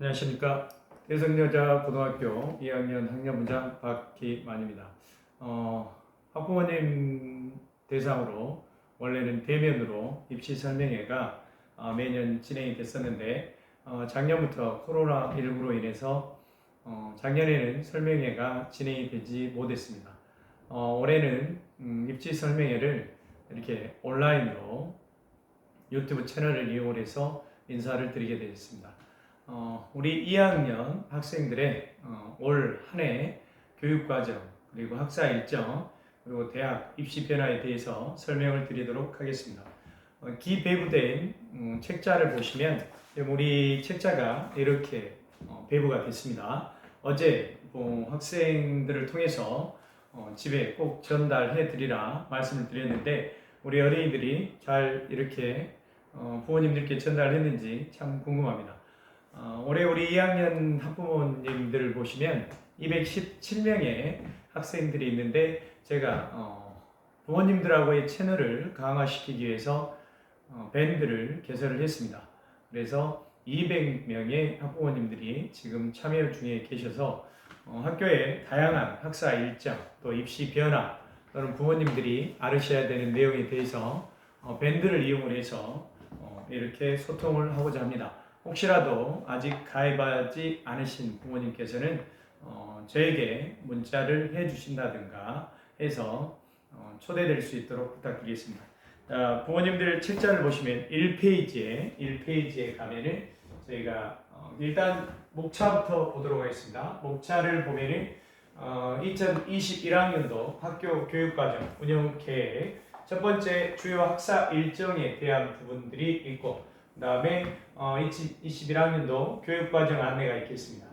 안녕하십니까. 대성여자고등학교 2학년 학년부장 박기만입니다. 학부모님 대상으로 원래는 대면으로 입시 설명회가 매년 진행이 됐었는데 작년부터 코로나19로 인해서 작년에는 설명회가 진행이 되지 못했습니다. 올해는 입시 설명회를 이렇게 온라인으로 유튜브 채널을 이용해서 인사를 드리게 되었습니다. 우리 2학년 학생들의 올 한 해 교육과정 그리고 학사 일정 그리고 대학 입시 변화에 대해서 설명을 드리도록 하겠습니다. 기배부된 책자를 보시면 우리 책자가 이렇게 배부가 됐습니다. 어제 학생들을 통해서 집에 꼭 전달해 드리라 말씀을 드렸는데 우리 어린이들이 잘 이렇게 부모님들께 전달했는지 참 궁금합니다. 올해 우리 2학년 학부모님들을 보시면 217명의 학생들이 있는데 제가 부모님들하고의 채널을 강화시키기 위해서 밴드를 개설을 했습니다. 그래서 200명의 학부모님들이 지금 참여 중에 계셔서 학교의 다양한 학사 일정 또 입시 변화 또는 부모님들이 알으셔야 되는 내용에 대해서 밴드를 이용해서 이렇게 소통을 하고자 합니다. 혹시라도 아직 가입하지 않으신 부모님께서는 저에게 문자를 해주신다든가 해서 초대될 수 있도록 부탁드리겠습니다. 부모님들 책자를 보시면 1페이지에 가면은 저희가 일단 목차부터 보도록 하겠습니다. 목차를 보면은 2021학년도 학교 교육과정 운영계획 첫 번째 주요 학사 일정에 대한 부분들이 있고 그 다음에 2021학년도 교육과정 안내가 있겠습니다.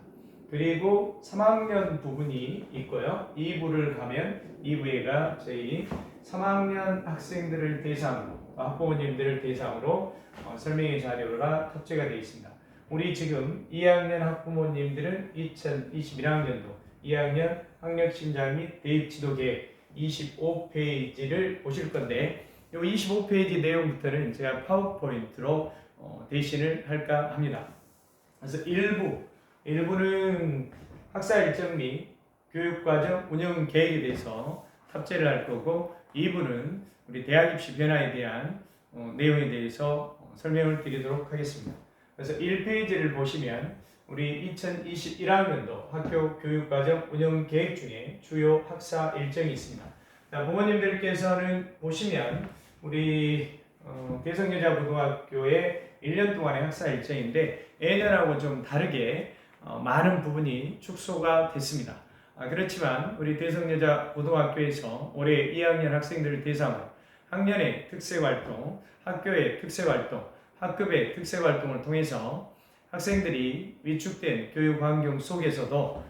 그리고 3학년 부분이 있고요. 2부를 가면 2부에가 저희 3학년 학생들을 대상으로 학부모님들을 대상으로 설명의 자료가 탑재가 되어 있습니다. 우리 지금 2학년 학부모님들은 2021학년도 2학년 학력신장 및 대입지도계획 25페이지를 보실 건데 이 25페이지 내용부터는 제가 파워포인트로 대신을 할까 합니다. 그래서 1부는 학사 일정 및 교육과정 운영 계획에 대해서 탑재를 할 거고 2부는 우리 대학 입시 변화에 대한 내용에 대해서 설명을 드리도록 하겠습니다. 그래서 1페이지를 보시면 우리 2021학년도 학교 교육과정 운영 계획 중에 주요 학사 일정이 있습니다. 부모님들께서는 보시면 우리 대성여자고등학교의 1년 동안의 학사 일정인데 예년하고 좀 다르게 많은 부분이 축소가 됐습니다. 그렇지만 우리 대성여자고등학교에서 올해 2학년 학생들을 대상으로 학년의 특색활동, 학교의 특색활동, 학급의 특색활동을 통해서 학생들이 위축된 교육환경 속에서도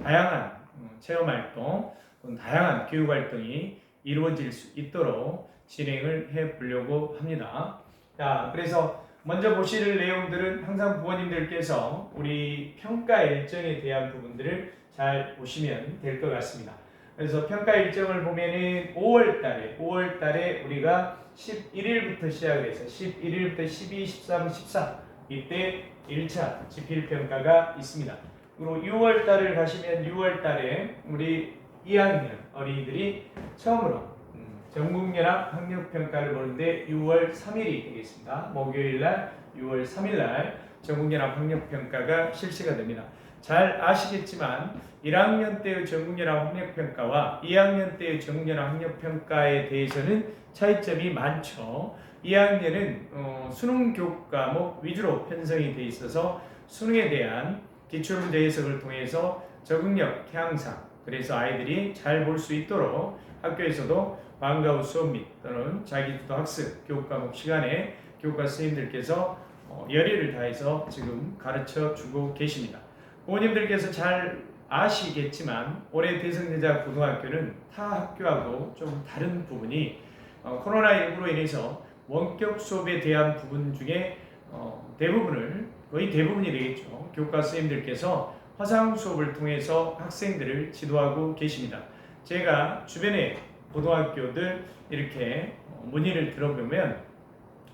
다양한 체험활동, 다양한 교육활동이 이루어질 수 있도록 진행을 해보려고 합니다. 자, 그래서 먼저 보실 내용들은 항상 부모님들께서 우리 평가 일정에 대한 부분들을 잘 보시면 될 것 같습니다. 그래서 평가 일정을 보면은 5월 달에 우리가 11일부터 시작을 해서 11일부터 12, 13, 14 이때 1차 지필평가가 있습니다. 그리고 6월 달을 가시면 6월 달에 우리 2학년 어린이들이 처음으로 전국연합 학력평가를 보는데 6월 3일이 되겠습니다. 목요일날 6월 3일날 전국연합 학력평가가 실시가 됩니다. 잘 아시겠지만 1학년 때의 전국연합 학력평가와 2학년 때의 전국연합 학력평가에 대해서는 차이점이 많죠. 2학년은 수능 교과목 위주로 편성이 되어 있어서 수능에 대한 기출문제 해석을 통해서 적응력 향상 그래서 아이들이 잘 볼 수 있도록 학교에서도 방과 후 수업 및 또는 자기주도 학습 교과목 시간에 교과 선생님들께서 열의를 다해서 지금 가르쳐 주고 계십니다. 부모님들께서 잘 아시겠지만 올해 대성여자고등학교는 타 학교하고 좀 다른 부분이 코로나19로 인해서 원격 수업에 대한 부분 중에 거의 대부분이 되겠죠. 교과 선생님들께서 화상 수업을 통해서 학생들을 지도하고 계십니다. 제가 주변에 고등학교들 이렇게 문의를 들어보면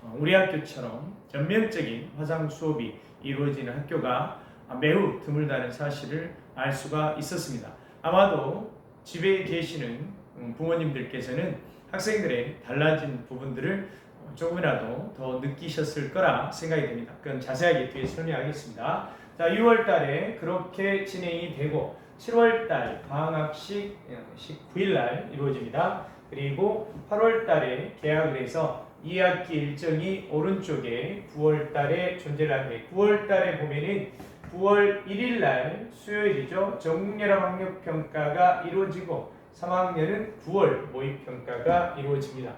우리 학교처럼 전면적인 화상 수업이 이루어지는 학교가 매우 드물다는 사실을 알 수가 있었습니다. 아마도 집에 계시는 부모님들께서는 학생들의 달라진 부분들을 조금이라도 더 느끼셨을 거라 생각이 됩니다. 그건 자세하게 뒤에 설명하겠습니다. 자, 6월 달에 그렇게 진행이 되고 7월 달 방학식 19일 날 이루어집니다. 그리고 8월 달에 개학을 해서 2학기 일정이 오른쪽에 9월 달에 존재를 하는데 9월 달에 보면은 9월 1일 날 수요일이죠. 전국연합학력평가가 이루어지고 3학년은 9월 모의평가가 이루어집니다.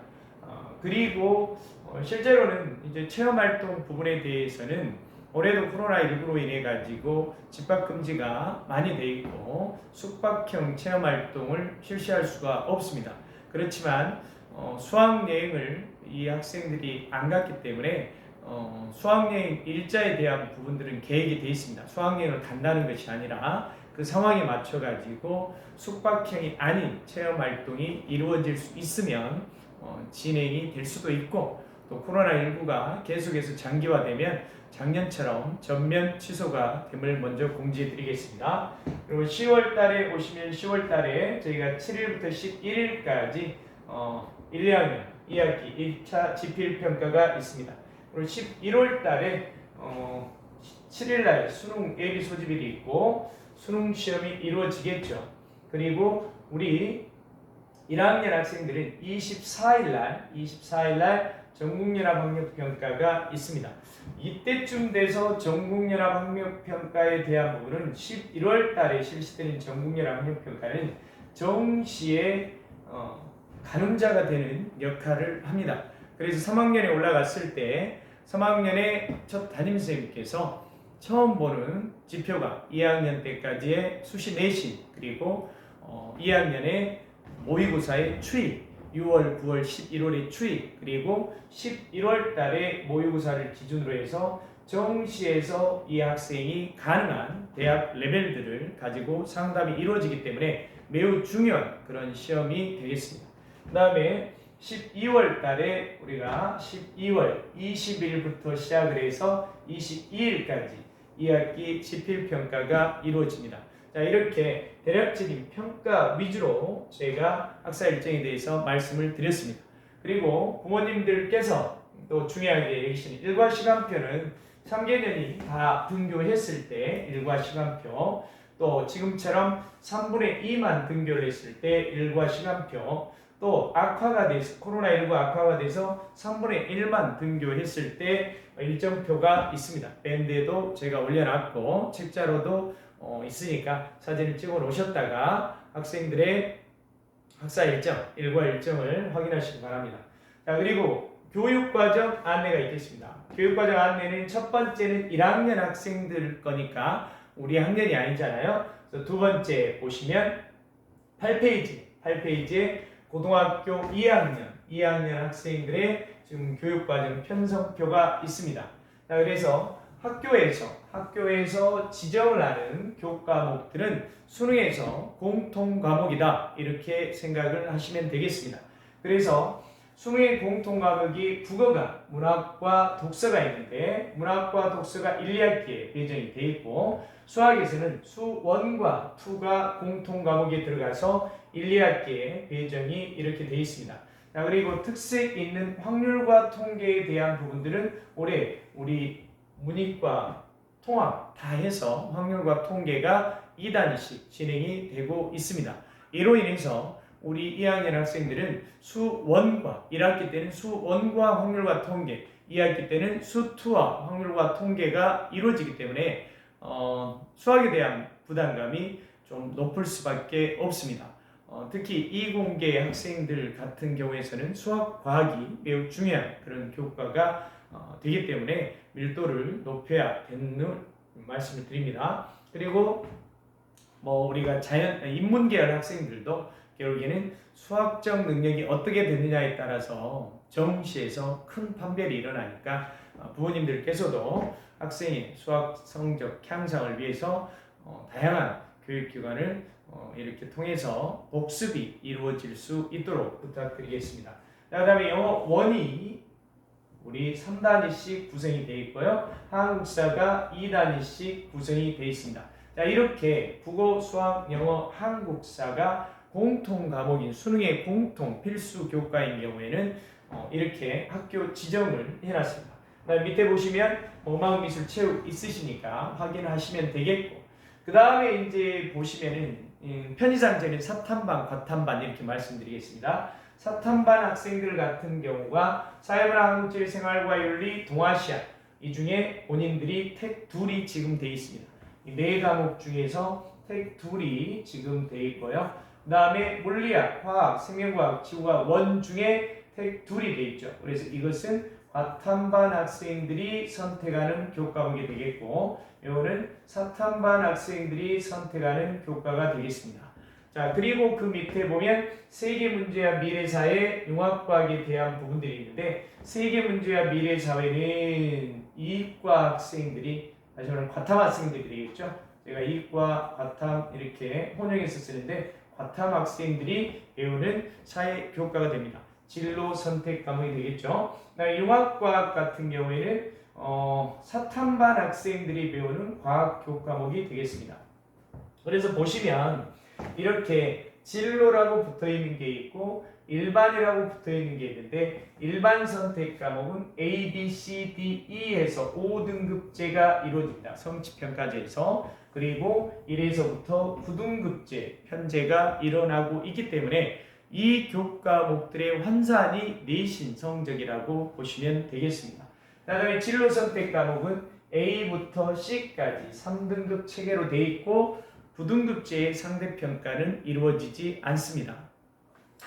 그리고 실제로는 이제 체험활동 부분에 대해서는 올해도 코로나19로 인해 가지고 집합금지가 많이 돼 있고 숙박형 체험활동을 실시할 수가 없습니다. 그렇지만 수학여행을 이 학생들이 안 갔기 때문에 수학여행 일자에 대한 부분들은 계획이 되어 있습니다. 수학여행을 간다는 것이 아니라 그 상황에 맞춰 가지고 숙박형이 아닌 체험활동이 이루어질 수 있으면 진행이 될 수도 있고 또 코로나19가 계속해서 장기화되면 작년처럼 전면 취소가 됨을 먼저 공지해 드리겠습니다. 그리고 10월 달에 오시면 10월 달에 저희가 7일부터 11일까지 1, 2학년 2학기 1차 지필평가가 있습니다. 그리고 11월 달에 7일 날 수능 예비 소집일이 있고 수능 시험이 이루어지겠죠. 그리고 우리 1학년 학생들은 24일 날 전국연합학력평가가 있습니다. 이때쯤 돼서 전국연합학력평가에 대한 부분은 11월 달에 실시되는 전국연합학력평가는 정시에 가늠자가 되는 역할을 합니다. 그래서 3학년에 올라갔을 때 3학년의 첫 담임선생님께서 처음 보는 지표가 2학년 때까지의 수시 내신 그리고 2학년의 모의고사의 추이 6월, 9월, 11월의 추이 그리고 11월 달에 모의고사를 기준으로 해서 정시에서 이 학생이 가능한 대학 레벨들을 가지고 상담이 이루어지기 때문에 매우 중요한 그런 시험이 되겠습니다. 그 다음에 12월 달에 우리가 12월 20일부터 시작을 해서 22일까지 2학기 지필평가가 이루어집니다. 자, 이렇게 대략적인 평가 위주로 제가 학사 일정에 대해서 말씀을 드렸습니다. 그리고 부모님들께서 또 중요하게 여기시는 일과 시간표는 3개년이 다 등교했을 때 일과 시간표 또 지금처럼 3분의 2만 등교를 했을 때 일과 시간표 또 악화가 돼서 코로나19 악화가 돼서 3분의 1만 등교했을 때 일정표가 있습니다. 밴드에도 제가 올려놨고 책자로도 있으니까 사진을 찍어 놓으셨다가 학생들의 학사 일정, 일과 일정을 확인하시기 바랍니다. 자, 그리고 교육과정 안내가 있겠습니다. 교육과정 안내는 첫 번째는 1학년 학생들 거니까 우리 학년이 아니잖아요. 그래서 두 번째 보시면 8페이지에 고등학교 2학년 학생들의 지금 교육과정 편성표가 있습니다. 자, 그래서 학교에서 지정을 하는 교과목들은 수능에서 공통 과목이다 이렇게 생각을 하시면 되겠습니다. 그래서 수능의 공통 과목이 국어가 문학과 독서가 있는데 문학과 독서가 1, 2학기에 배정이 되어 있고 수학에서는 수 1과 2가 공통 과목에 들어가서 1, 2학기에 배정이 이렇게 되어 있습니다. 자, 그리고 특색 있는 확률과 통계에 대한 부분들은 올해 우리 문이과 통합 다 해서 확률과 통계가 2단위씩 진행이 되고 있습니다. 이로 인해서 우리 2학년 학생들은 수 1과 1학기 때는 수 1과 확률과 통계 2학기 때는 수 2와 확률과 통계가 이루어지기 때문에 수학에 대한 부담감이 좀 높을 수밖에 없습니다. 특히 이공계 학생들 같은 경우에서는 수학, 과학이 매우 중요한 그런 교과가 되기 때문에 밀도를 높여야 되는 말씀을 드립니다. 그리고 우리가 인문계열 학생들도 결국에는 수학적 능력이 어떻게 되느냐에 따라서 정시에서 큰 판별이 일어나니까 부모님들께서도 학생의 수학 성적 향상을 위해서 다양한 교육기관을 이렇게 통해서 복습이 이루어질 수 있도록 부탁드리겠습니다. 그 다음에 영어 원이 우리 3단위씩 구성이 되어 있고요. 한국사가 2단위씩 구성이 되어 있습니다. 자, 이렇게 국어, 수학, 영어, 한국사가 공통 과목인 수능의 공통 필수 교과인 경우에는 이렇게 학교 지정을 해놨습니다. 밑에 보시면 음악미술 체육 있으시니까 확인하시면 되겠고, 그 다음에 이제 보시면은 편의상 저는 사탐반, 과탐반 이렇게 말씀드리겠습니다. 사탐반 학생들 같은 경우가 사회문화, 한국질, 생활과 윤리, 동아시아 이 중에 본인들이 택 둘이 지금 되어 있습니다. 이 네 과목 중에서 택 둘이 지금 되어 있고요. 그 다음에 물리학, 화학, 생명과학, 지구과학 원 중에 택 둘이 되어 있죠. 그래서 이것은 과탐반 학생들이 선택하는 교과목이 되겠고, 이거는 사탐반 학생들이 선택하는 교과가 되겠습니다. 자, 그리고 그 밑에 보면 세계 문제와 미래사회, 융합과학에 대한 부분들이 있는데, 세계 문제와 미래사회는 이과 학생들이, 다시 말하면 과탐 학생들이 되겠죠. 제가 이과, 과탐 이렇게 혼용해서 쓰는데, 과탐 학생들이 배우는 사회 교과가 됩니다. 진로 선택 과목이 되겠죠. 융합과학 같은 경우에는 사탐반 학생들이 배우는 과학 교과목이 되겠습니다. 그래서 보시면 이렇게 진로라고 붙어 있는 게 있고 일반이라고 붙어 있는 게 있는데, 일반 선택 과목은 A, B, C, D, E에서 5등급제가 이루어집니다. 성취평가제에서. 그리고 1에서부터 9등급제 편제가 일어나고 있기 때문에 이 교과목들의 환산이 내신 성적이라고 보시면 되겠습니다. 그다음에 진로 선택 과목은 A부터 C까지 3등급 체계로 되어 있고 9등급제의 상대평가는 이루어지지 않습니다.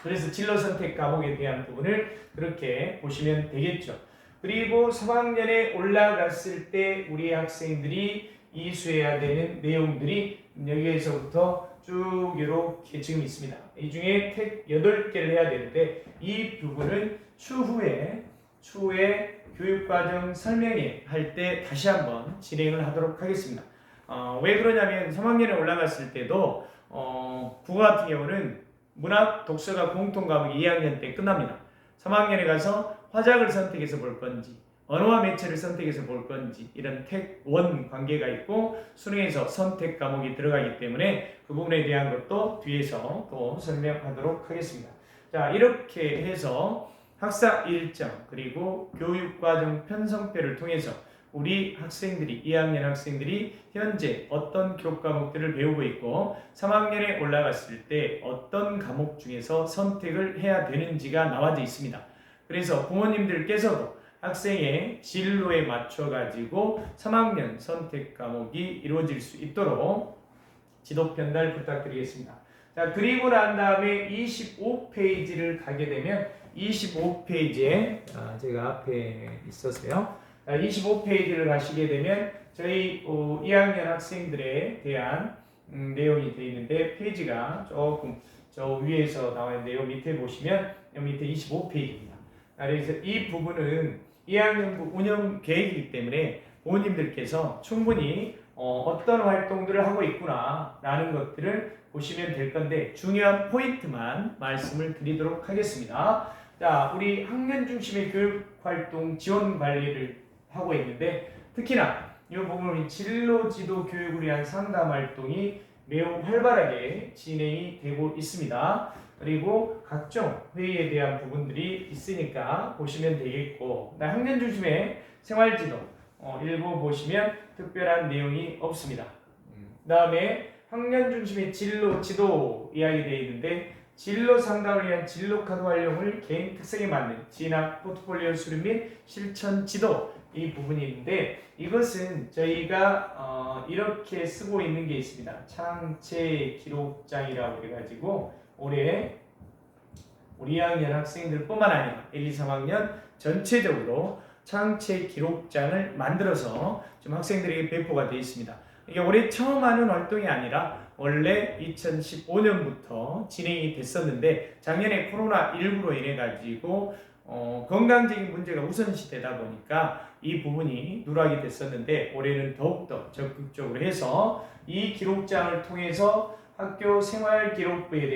그래서 진로 선택 과목에 대한 부분을 그렇게 보시면 되겠죠. 그리고 3학년에 올라갔을 때 우리 학생들이 이수해야 되는 내용들이 여기에서부터 쭉 이렇게 지금 있습니다. 이 중에 택 8개를 해야 되는데, 이 부분은 추후에 교육과정 설명회 할 때 다시 한번 진행을 하도록 하겠습니다. 왜 그러냐면 3학년에 올라갔을 때도 국어 같은 경우는 문학, 독서가 공통 과목이 2학년 때 끝납니다. 3학년에 가서 화작을 선택해서 볼 건지 언어와 매체를 선택해서 볼 건지 이런 택1 관계가 있고 수능에서 선택 과목이 들어가기 때문에 그 부분에 대한 것도 뒤에서 또 설명하도록 하겠습니다. 자, 이렇게 해서 학사 일정 그리고 교육과정 편성표를 통해서 우리 학생들이 2학년 학생들이 현재 어떤 교과목들을 배우고 있고 3학년에 올라갔을 때 어떤 과목 중에서 선택을 해야 되는지가 나와져 있습니다. 그래서 부모님들께서도 학생의 진로에 맞춰 가지고 3학년 선택 과목이 이루어질 수 있도록 지도 편달 부탁드리겠습니다. 자, 그리고 난 다음에 25페이지를 가게 되면 25페이지에 제가 앞에 있었어요. 25페이지를 가시게 되면 저희 2학년 학생들에 대한 내용이 되어 있는데, 페이지가 조금 저 위에서 나와 있는데요. 밑에 보시면 여기 밑에 25페이지입니다. 그래서 이 부분은 2학년부 운영 계획이기 때문에 부모님들께서 충분히 어떤 활동들을 하고 있구나 라는 것들을 보시면 될 건데, 중요한 포인트만 말씀을 드리도록 하겠습니다. 자, 우리 학년 중심의 교육활동 지원 관리를 하고 있는데, 특히나 이 부분은 진로 지도 교육을 위한 상담 활동이 매우 활발하게 진행이 되고 있습니다. 그리고 각종 회의에 대한 부분들이 있으니까 보시면 되겠고, 학년 중심의 생활지도 읽어보시면 특별한 내용이 없습니다. 그 다음에 학년 중심의 진로 지도 이야기 되어 있는데, 진로 상담을 위한 진로 카드 활용을 개인 특성에 맞는 진학 포트폴리오 수립 및 실천 지도, 이 부분이 있는데, 이것은 저희가 이렇게 쓰고 있는 게 있습니다. 창체 기록장이라고 해가지고 올해 우리 2학년 학생들 뿐만 아니라 1, 2, 3학년 전체적으로 창체 기록장을 만들어서 좀 학생들에게 배포가 되어 있습니다. 이게 올해 처음 하는 활동이 아니라 원래 2015년부터 진행이 됐었는데, 작년에 코로나19로 인해 가지고 건강적인 문제가 우선시되다 보니까 이 부분이 누락이 됐었는데, 올해는 더욱더 적극적으로 해서 이 기록장을 통해서 학교 생활기록부에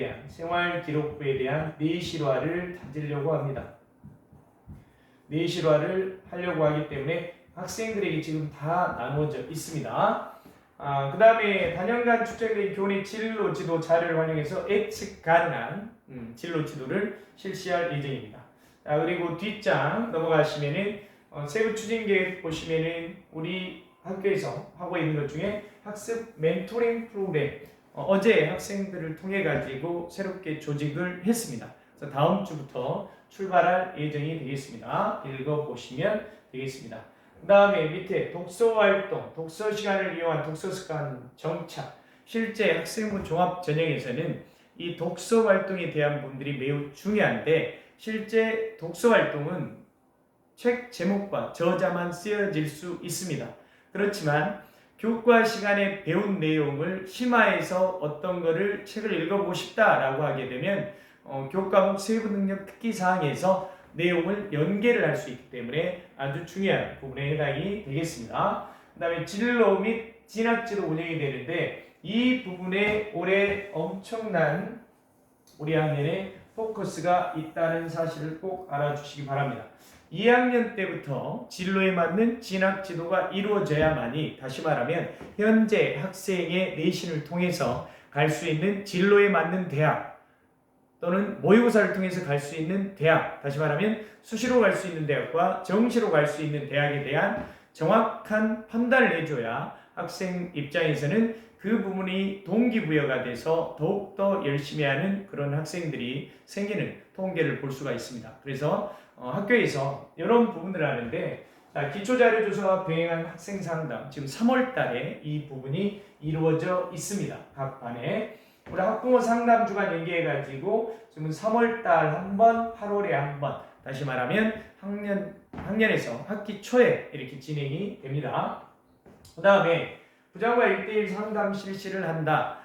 대한 내실화를 다지려고 합니다. 내실화를 하려고 하기 때문에 학생들에게 지금 다 나누어져 있습니다. 그 다음에 단연간 축적된 교내 진로 지도 자료를 활용해서 예측 가능한 진로 지도를 실시할 예정입니다. 그리고 뒷장 넘어가시면은 세부 추진 계획 보시면은 우리 학교에서 하고 있는 것 중에 학습 멘토링 프로그램 어제 학생들을 통해 가지고 새롭게 조직을 했습니다. 그래서 다음 주부터 출발할 예정이 되겠습니다. 읽어보시면 되겠습니다. 그 다음에 밑에 독서활동, 독서 시간을 이용한 독서 습관 정착. 실제 학생부 종합 전형에서는 이 독서 활동에 대한 부분들이 매우 중요한데 실제 독서 활동은 책 제목과 저자만 쓰여질 수 있습니다. 그렇지만 교과 시간에 배운 내용을 심화해서 어떤 거를 책을 읽어보고 싶다라고 하게 되면 교과목 세부 능력 특기 사항에서 내용을 연계를 할 수 있기 때문에 아주 중요한 부분에 해당이 되겠습니다. 그 다음에 진로 및 진학지도 운영이 되는데 이 부분에 올해 엄청난 우리 학년에 포커스가 있다는 사실을 꼭 알아주시기 바랍니다. 2학년 때부터 진로에 맞는 진학 지도가 이루어져야만이 다시 말하면 현재 학생의 내신을 통해서 갈 수 있는 진로에 맞는 대학 또는 모의고사를 통해서 갈 수 있는 대학, 다시 말하면 수시로 갈 수 있는 대학과 정시로 갈 수 있는 대학에 대한 정확한 판단을 해줘야 학생 입장에서는 그 부분이 동기부여가 돼서 더욱더 열심히 하는 그런 학생들이 생기는 통계를 볼 수가 있습니다. 그래서 학교에서 이런 부분들을 하는데 기초자료조사와 병행한 학생상담 지금 3월 달에 이 부분이 이루어져 있습니다. 각 반에. 우리 학부모 상담 주간 연계해가지고 지금 3월 달 한 번, 8월에 한 번, 다시 말하면 학년에서 학기 초에 이렇게 진행이 됩니다. 그 다음에 부장과 1대1 상담 실시를 한다.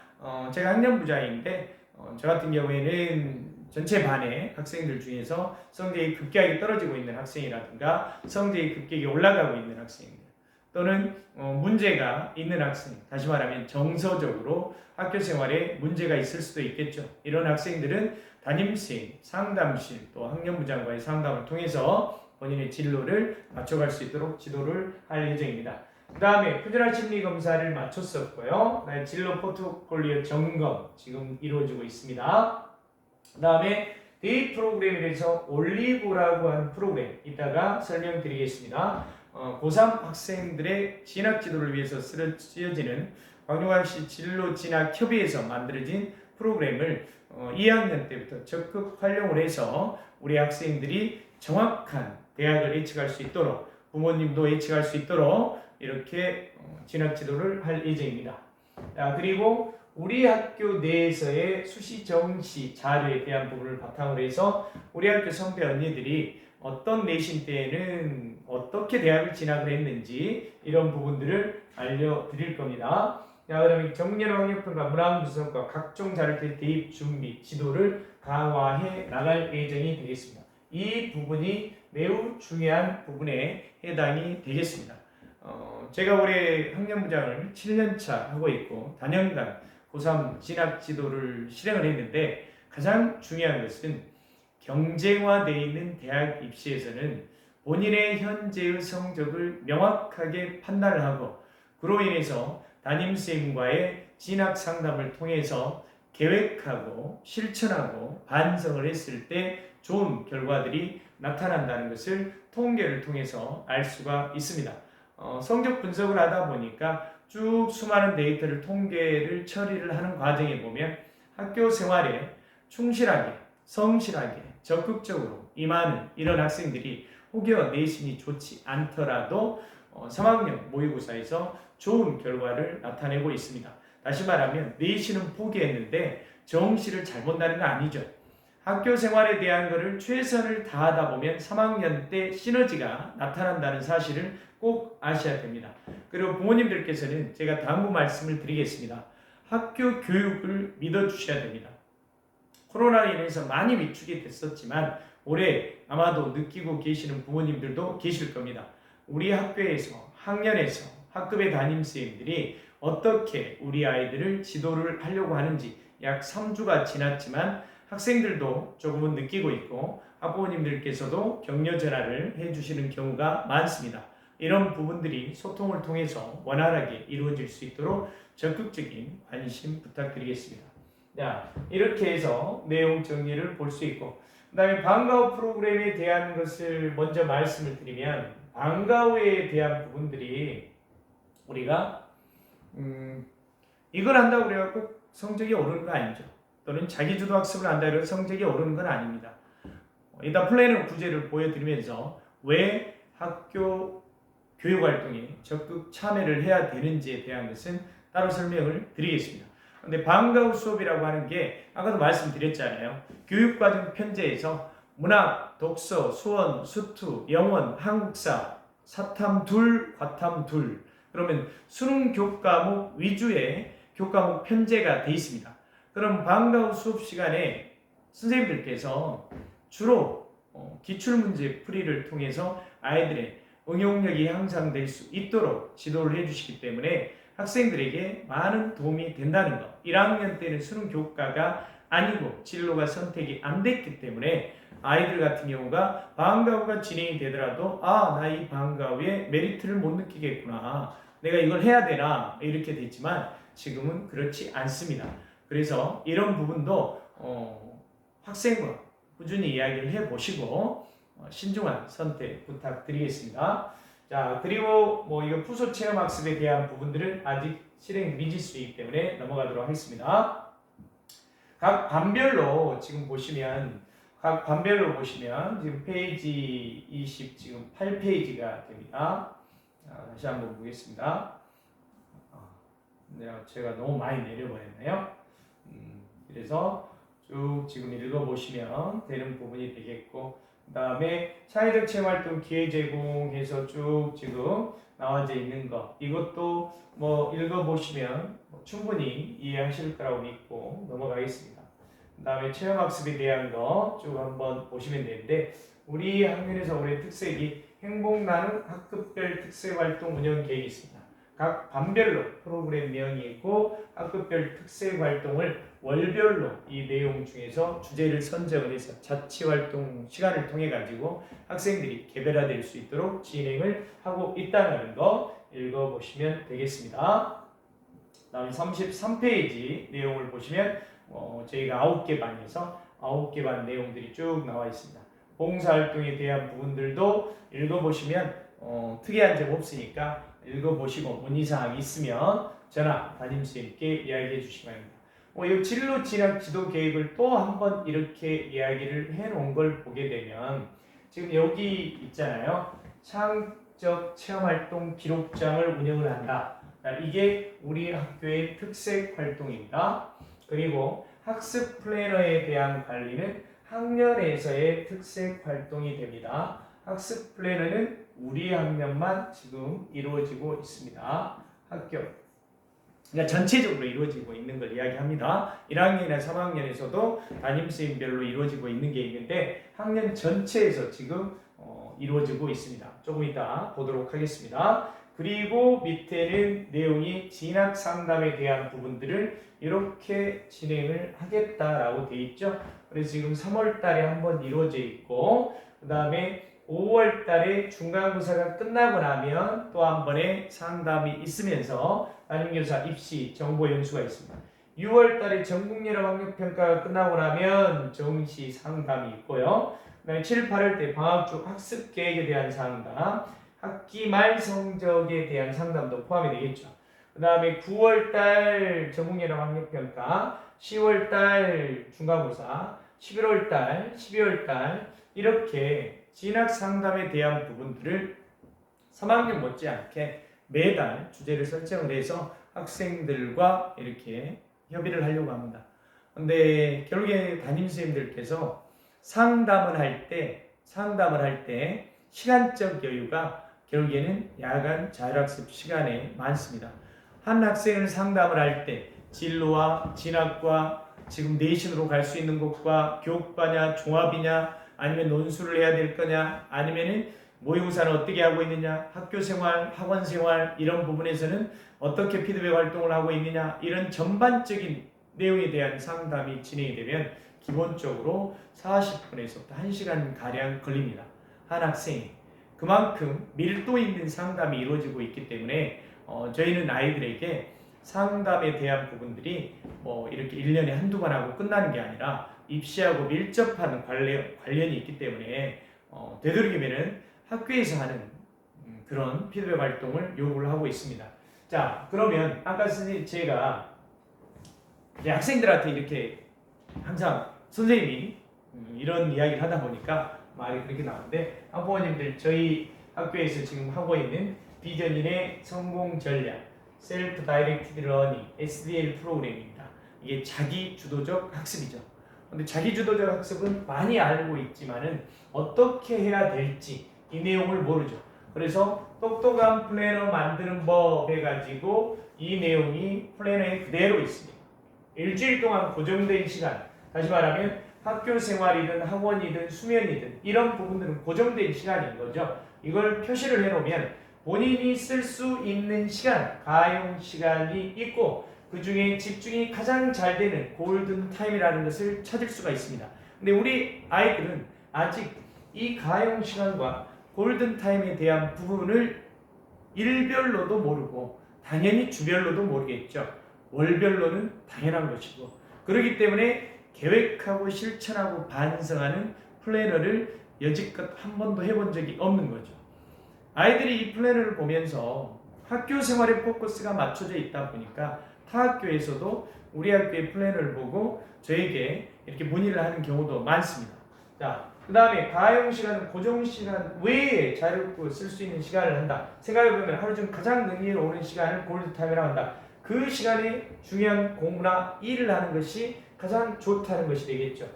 제가 학년부장인데 저 같은 경우에는 전체 반의 학생들 중에서 성적이 급격하게 떨어지고 있는 학생이라든가 성적이 급격히 올라가고 있는 학생들 또는 문제가 있는 학생, 다시 말하면 정서적으로 학교 생활에 문제가 있을 수도 있겠죠. 이런 학생들은 담임쌤, 상담실, 또 학년부장과의 상담을 통해서 본인의 진로를 맞춰갈 수 있도록 지도를 할 예정입니다. 그 다음에 표준화 심리검사를 마쳤었고요. 진로 포트폴리오 점검 지금 이루어지고 있습니다. 그 다음에 데이 프로그램에 대해서 올리고라고 하는 프로그램 이따가 설명드리겠습니다. 고3 학생들의 진학 지도를 위해서 쓰여지는 광역시 진로 진학 협의회에서 만들어진 프로그램을 2학년 때부터 적극 활용을 해서 우리 학생들이 정확한 대학을 예측할 수 있도록 부모님도 예측할 수 있도록 이렇게 진학 지도를 할 예정입니다. 그리고 우리 학교 내에서의 수시 정시 자료에 대한 부분을 바탕으로 해서 우리 학교 선배 언니들이 어떤 내신 때에는 어떻게 대학을 진학을 했는지 이런 부분들을 알려드릴 겁니다. 그러면 정렬 학력평가, 문항분석과 각종 자료들 대입 준비, 지도를 강화해 나갈 예정이 되겠습니다. 이 부분이 매우 중요한 부분에 해당이 되겠습니다. 제가 올해 학년부장을 7년차 하고 있고 단연간 고3 진학 지도를 실행을 했는데 가장 중요한 것은 경쟁화되어 있는 대학 입시에서는 본인의 현재의 성적을 명확하게 판단을 하고 그로 인해서 담임쌤과의 진학 상담을 통해서 계획하고 실천하고 반성을 했을 때 좋은 결과들이 나타난다는 것을 통계를 통해서 알 수가 있습니다. 성적 분석을 하다 보니까 쭉 수많은 데이터를 통계를 처리를 하는 과정에 보면 학교 생활에 충실하게 성실하게 적극적으로 임하는 이런 학생들이 혹여 내신이 좋지 않더라도 3학년 모의고사에서 좋은 결과를 나타내고 있습니다. 다시 말하면 내신은 포기했는데 정시를 잘 본다는 거 아니죠. 학교 생활에 대한 것을 최선을 다하다 보면 3학년 때 시너지가 나타난다는 사실을 꼭 아셔야 됩니다. 그리고 부모님들께서는 제가 당부 말씀을 드리겠습니다. 학교 교육을 믿어주셔야 됩니다. 코로나로 인해서 많이 위축이 됐었지만 올해 아마도 느끼고 계시는 부모님들도 계실 겁니다. 우리 학교에서 학년에서 학급의 담임선생님들이 어떻게 우리 아이들을 지도를 하려고 하는지 약 3주가 지났지만 학생들도 조금은 느끼고 있고 학부모님들께서도 격려 전화를 해주시는 경우가 많습니다. 이런 부분들이 소통을 통해서 원활하게 이루어질 수 있도록 적극적인 관심 부탁드리겠습니다. 자, 이렇게 해서 내용 정리를 볼 수 있고, 그 다음에 방과 후 프로그램에 대한 것을 먼저 말씀을 드리면, 방과 후에 대한 부분들이 우리가 이걸 한다고 그래갖고 성적이 오르는 거 아니죠. 또는 자기주도 학습을 한다고 해서 성적이 오르는 건 아닙니다. 일단 플래너 구제를 보여드리면서 왜 학교 교육활동에 적극 참여를 해야 되는지에 대한 것은 따로 설명을 드리겠습니다. 근데 방과 후 수업이라고 하는 게 아까도 말씀드렸잖아요. 교육과정 편제에서 문학, 독서, 수원, 수투, 영원, 한국사, 사탐 둘, 과탐 둘, 그러면 수능 교과목 위주의 교과목 편제가 돼 있습니다. 그럼 방과 후 수업 시간에 선생님들께서 주로 기출문제 풀이를 통해서 아이들의 응용력이 향상될 수 있도록 지도를 해주시기 때문에 학생들에게 많은 도움이 된다는 것. 1학년 때는 수능 교과가 아니고 진로가 선택이 안 됐기 때문에 아이들 같은 경우가 방과 후가 진행이 되더라도 나 이 방과 후에 메리트를 못 느끼겠구나. 내가 이걸 해야 되나 이렇게 됐지만 지금은 그렇지 않습니다. 그래서 이런 부분도 학생과 꾸준히 이야기를 해보시고 신중한 선택 부탁드리겠습니다. 자, 그리고 이거 부서 체험 학습에 대한 부분들은 아직 실행 미지수이기 때문에 넘어가도록 하겠습니다. 각 반별로 지금 보시면 지금 페이지 20 지금 8페이지가 됩니다. 다시 한번 보겠습니다. 제가 너무 많이 내려버렸네요. 그래서 쭉 지금 읽어보시면 되는 부분이 되겠고, 그 다음에 창의적 체험활동 기회 제공해서 쭉 지금 나와져 있는 것, 이것도 읽어보시면 충분히 이해하실 거라고 믿고 넘어가겠습니다. 그 다음에 체험학습에 대한 거 쭉 한번 보시면 되는데, 우리 학년에서 올해 특색이 행복나눔 학급별 특색활동 운영 계획이 있습니다. 각 반별로 프로그램명이 있고 학급별 특색활동을 월별로 이 내용 중에서 주제를 선정을 해서 자치활동 시간을 통해 가지고 학생들이 개별화될 수 있도록 진행을 하고 있다는 거 읽어보시면 되겠습니다. 다음 33페이지 내용을 보시면 저희가 9개 반에서 9개 반 내용들이 쭉 나와 있습니다. 봉사활동에 대한 부분들도 읽어보시면 특이한 점 없으니까 읽어보시고 문의사항이 있으면 저나 담임선생님께 이야기해 주시기 바랍니다. 이 진로 진학 지도 계획을 또 한번 이렇게 이야기를 해놓은 걸 보게 되면 지금 여기 있잖아요. 창의적 체험활동 기록장을 운영을 한다. 이게 우리 학교의 특색 활동입니다. 그리고 학습 플래너에 대한 관리는 학년에서의 특색 활동이 됩니다. 학습 플래너는 우리 학년만 지금 이루어지고 있습니다. 학교. 그러니까 전체적으로 이루어지고 있는 걸 이야기합니다. 1학년이나 3학년에서도 담임선생님별로 이루어지고 있는 게 있는데 학년 전체에서 지금 이루어지고 있습니다. 조금 이따 보도록 하겠습니다. 그리고 밑에는 내용이 진학 상담에 대한 부분들을 이렇게 진행을 하겠다라고 되어 있죠. 그래서 지금 3월 달에 한번 이루어져 있고, 그 다음에 5월 달에 중간고사가 끝나고 나면 또 한 번의 상담이 있으면서 담임교사 입시 정보 연수가 있습니다. 6월 달에 전국연합학력평가가 끝나고 나면 정시 상담이 있고요. 그 다음에 7, 8월 때 방학 중 학습 계획에 대한 상담, 학기 말 성적에 대한 상담도 포함이 되겠죠. 그 다음에 9월달 전국연합학력평가, 10월달 중간고사, 11월달, 12월달 이렇게 진학 상담에 대한 부분들을 3학년 못지않게 매달 주제를 설정을 해서 학생들과 이렇게 협의를 하려고 합니다. 근데 결국에 담임선생님들께서 상담을 할 때 시간적 여유가 결국에는 야간 자율학습 시간에 많습니다. 한 학생을 상담을 할 때 진로와 진학과 지금 내신으로 갈 수 있는 곳과 교과냐 종합이냐 아니면 논술을 해야 될 거냐 아니면은 모의고사는 어떻게 하고 있느냐 학교생활 학원생활 이런 부분에서는 어떻게 피드백 활동을 하고 있느냐 이런 전반적인 내용에 대한 상담이 진행이 되면 기본적으로 40분에서부터 1시간 가량 걸립니다. 한 학생이. 그만큼 밀도 있는 상담이 이루어지고 있기 때문에 저희는 아이들에게 상담에 대한 부분들이 뭐 이렇게 1년에 한두 번 하고 끝나는 게 아니라 입시하고 밀접한 관련이 있기 때문에 되도록이면은 학교에서 하는 그런 피드백 활동을 요구를 하고 있습니다. 자, 그러면 아까 제가 학생들한테 이렇게 항상 선생님이 이런 이야기를 하다 보니까 말이 그렇게 나오는데, 학부모님들 저희 학교에서 지금 하고 있는 비전인의 성공 전략 셀프 다이렉티드 러닝 SDL 프로그램입니다. 이게 자기 주도적 학습이죠. 근데 자기 주도적 학습은 많이 알고 있지만은 어떻게 해야 될지 이 내용을 모르죠. 그래서 똑똑한 플래너 만드는 법 해가지고 이 내용이 플래너에 그대로 있습니다. 일주일 동안 고정된 시간, 다시 말하면 학교 생활이든 학원이든 수면이든 이런 부분들은 고정된 시간인 거죠. 이걸 표시를 해놓으면 본인이 쓸 수 있는 시간, 가용 시간이 있고 그 중에 집중이 가장 잘 되는 골든 타임이라는 것을 찾을 수가 있습니다. 근데 우리 아이들은 아직 이 가용 시간과 골든 타임에 대한 부분을 일별로도 모르고 당연히 주별로도 모르겠죠. 월별로는 당연한 것이고, 그렇기 때문에 계획하고 실천하고 반성하는 플래너를 여지껏 한 번도 해본 적이 없는 거죠. 아이들이 이 플래너를 보면서 학교 생활에 포커스가 맞춰져 있다 보니까 타 학교에서도 우리 학교의 플래너를 보고 저에게 이렇게 문의를 하는 경우도 많습니다. 자, 그 다음에 가용 시간은 고정 시간 외에 자유롭게 쓸 수 있는 시간을 한다. 생각해보면 하루 중 가장 능이로운 시간을 골드타임이라고 한다. 그 시간에 중요한 공부나 일을 하는 것이 가장 좋다는 것이 되겠죠.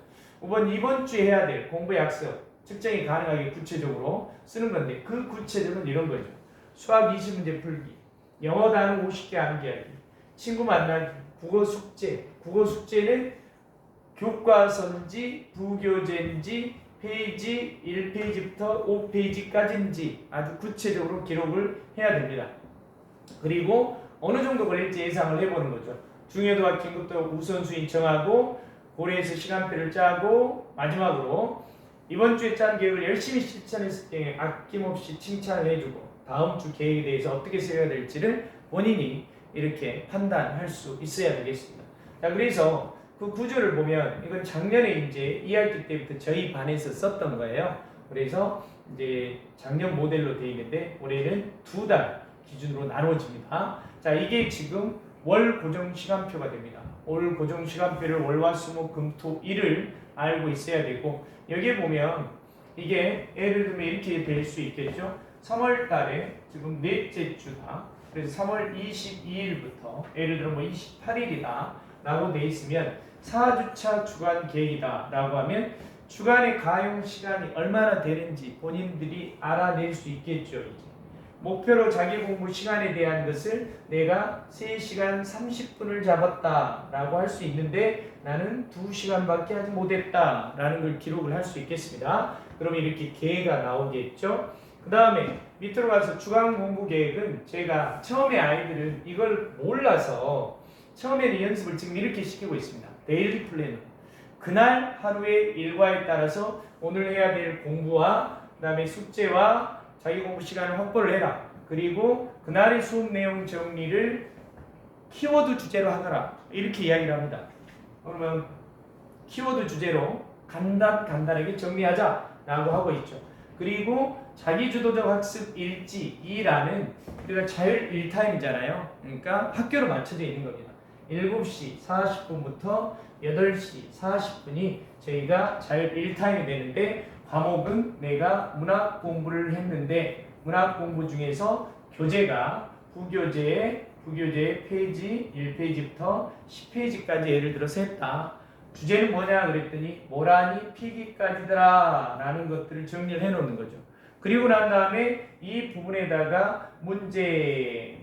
이번 주에 해야 될 공부 약속 측정이 가능하게 구체적으로 쓰는 건데, 그 구체적은 이런 거죠. 수학 20문제 풀기, 영어 단어 50개 암기하기, 친구 만나기, 국어 숙제. 국어 숙제는 교과서인지 부교재인지 페이지 1페이지부터 5페이지까지인지 아주 구체적으로 기록을 해야 됩니다. 그리고 어느 정도 걸릴지 예상을 해보는 거죠. 중요도와 긴급도 우선순위 정하고 고려해서 시간표를 짜고, 마지막으로 이번 주에 짠 계획을 열심히 실천했을 때 아낌없이 칭찬을 해주고 다음 주 계획에 대해서 어떻게 써야 될지를 본인이 이렇게 판단할 수 있어야 되겠습니다. 자, 그래서 그 구조를 보면 이건 작년에 이제 2학기 때부터 저희 반에서 썼던 거예요. 그래서 이제 작년 모델로 되어 있는데 올해는 2달 기준으로 나눠집니다. 자, 이게 지금 월 고정 시간표가 됩니다. 월 고정 시간표를 월화수목금토일을 알고 있어야 되고, 여기에 보면 이게 예를 들면 이렇게 될 수 있겠죠. 3월 달에 지금 넷째 주다. 그래서 3월 22일부터 예를 들어 뭐 28일이다 라고 돼 있으면 4주차 주간 계획이다 라고 하면 주간의 가용 시간이 얼마나 되는지 본인들이 알아낼 수 있겠죠. 목표로 자기 공부 시간에 대한 것을 내가 3시간 30분을 잡았다 라고 할 수 있는데 나는 2시간밖에 하지 못했다 라는 걸 기록을 할 수 있겠습니다. 그러면 이렇게 계획가 나오겠죠. 그 다음에 밑으로 가서 주간 공부 계획은 제가 처음에 아이들은 이걸 몰라서 처음에는 연습을 지금 이렇게 시키고 있습니다. 데일리 플래너. 그날 하루의 일과에 따라서 오늘 해야 될 공부와 그 다음에 숙제와 자기 공부 시간을 확보를 해라. 그리고 그날의 수업 내용 정리를 키워드 주제로 하더라. 이렇게 이야기를 합니다. 그러면 키워드 주제로 간단하게 정리하자 라고 하고 있죠. 그리고 자기주도적 학습 일지 2라는 우리가 자율 일타임이잖아요. 그러니까 학교로 맞춰져 있는 겁니다. 7시 40분부터 8시 40분이 저희가 자율 일타임이 되는데, 과목은 내가 문학 공부를 했는데 문학 공부 중에서 교재가 부교재의 페이지 1페이지부터 10페이지까지 예를 들어서 했다. 주제는 뭐냐 그랬더니 모란이 피기까지더라 라는 것들을 정리를 해 놓는 거죠. 그리고 난 다음에 이 부분에다가 문제를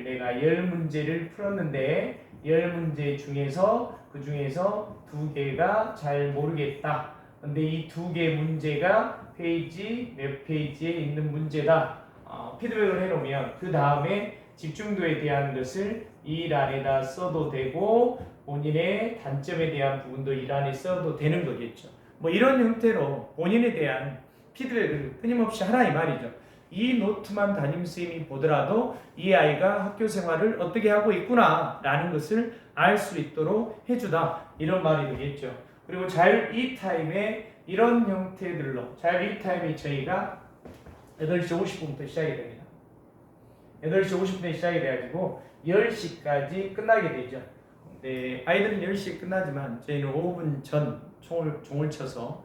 내가 10문제를 풀었는데 10문제 중에서 그 중에서 2개가 잘 모르겠다. 근데 이 2개 문제가 페이지 몇 페이지에 있는 문제다. 피드백을 해놓으면 그 다음에 집중도에 대한 것을 이 란에다 써도 되고 본인의 단점에 대한 부분도 이 란에 써도 되는 거겠죠. 뭐 이런 형태로 본인에 대한 피드백을 끊임없이 하라 이 말이죠. 이 노트만 담임쌤이 보더라도 이 아이가 학교 생활을 어떻게 하고 있구나 라는 것을 알 수 있도록 해주다 이런 말이 되겠죠. 그리고 자율 타임에 이런 형태들로 자율 타임이 저희가 8시 50분부터 시작이 됩니다. 8시 50분에 시작이 돼가지고 10시까지 끝나게 되죠. 네, 아이들은 10시에 끝나지만 저희는 5분 전 종을 쳐서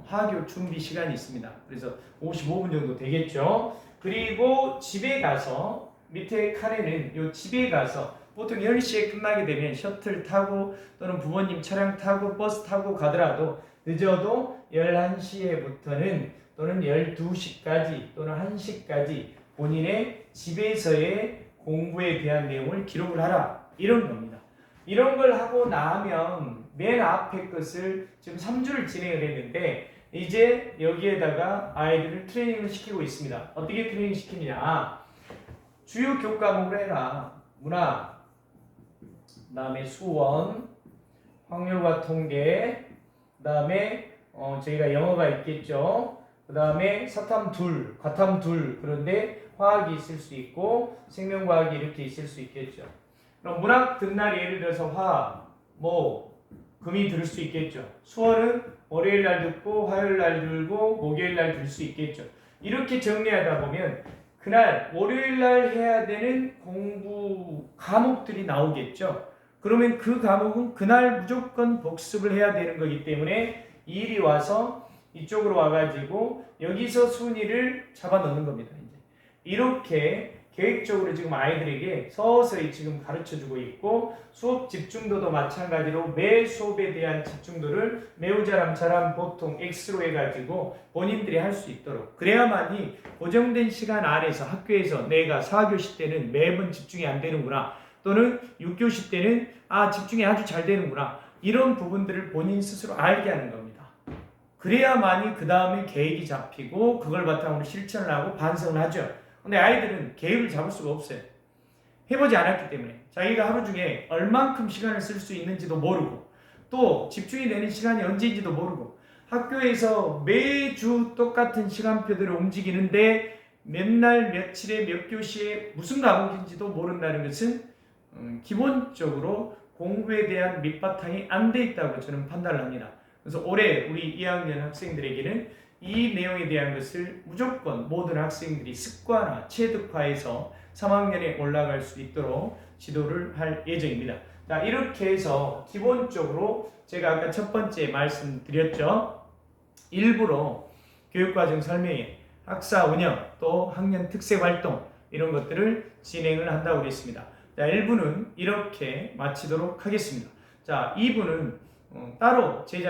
화교 준비 시간이 있습니다. 그래서 55분 정도 되겠죠. 그리고 집에 가서 밑에 칸에는 요 집에 가서 보통 10시에 끝나게 되면 셔틀 타고 또는 부모님 차량 타고 버스 타고 가더라도 늦어도 11시에부터는 또는 12시까지 또는 1시까지 본인의 집에서의 공부에 대한 내용을 기록을 하라 이런 겁니다. 이런 걸 하고 나면 맨 앞에 것을 지금 3주를 진행을 했는데 이제 여기에다가 아이들을 트레이닝을 시키고 있습니다. 어떻게 트레이닝 시키냐? 주요 교과목을 해라. 문화, 그 다음에 수원, 확률과 통계, 그 다음에 저희가 영어가 있겠죠. 그 다음에 사탐 둘, 과탐 둘, 그런데 화학이 있을 수 있고 생명과학이 이렇게 있을 수 있겠죠. 그럼 문학 듣날 예를 들어서 화학, 금이 들을 수 있겠죠. 수원은 월요일 날 듣고 화요일 날 들고 목요일 날 들 수 있겠죠. 이렇게 정리하다 보면 그날 월요일 날 해야 되는 공부 과목들이 나오겠죠. 그러면 그 과목은 그날 무조건 복습을 해야 되는 거기 때문에 이리 와서 이쪽으로 와가지고 여기서 순위를 잡아 넣는 겁니다. 이제 이렇게 계획적으로 지금 아이들에게 서서히 지금 가르쳐주고 있고 수업 집중도도 마찬가지로 매 수업에 대한 집중도를 매우 잘함 보통 X로 해가지고 본인들이 할 수 있도록 그래야만이 고정된 시간 안에서 학교에서 내가 4교시 때는 매번 집중이 안 되는구나 또는 6교시 때는 집중이 아주 잘 되는구나 이런 부분들을 본인 스스로 알게 하는 겁니다. 그래야만이 그 다음에 계획이 잡히고 그걸 바탕으로 실천을 하고 반성을 하죠. 근데 아이들은 계획을 잡을 수가 없어요. 해보지 않았기 때문에 자기가 하루 중에 얼만큼 시간을 쓸 수 있는지도 모르고 또 집중이 되는 시간이 언제인지도 모르고 학교에서 매주 똑같은 시간표대로 움직이는데 몇날 며칠에 몇 교시에 무슨 과목인지도 모른다는 것은 기본적으로 공부에 대한 밑바탕이 안 돼 있다고 저는 판단을 합니다. 그래서 올해 우리 2학년 학생들에게는 이 내용에 대한 것을 무조건 모든 학생들이 습관화, 체득화해서 3학년에 올라갈 수 있도록 지도를 할 예정입니다. 자, 이렇게 해서 기본적으로 제가 아까 첫 번째 말씀드렸죠. 일부러 교육과정 설명회, 학사 운영, 또 학년 특색 활동 이런 것들을 진행을 한다고 했습니다. 자, 1부는 이렇게 마치도록 하겠습니다. 자, 2부는 따로 제작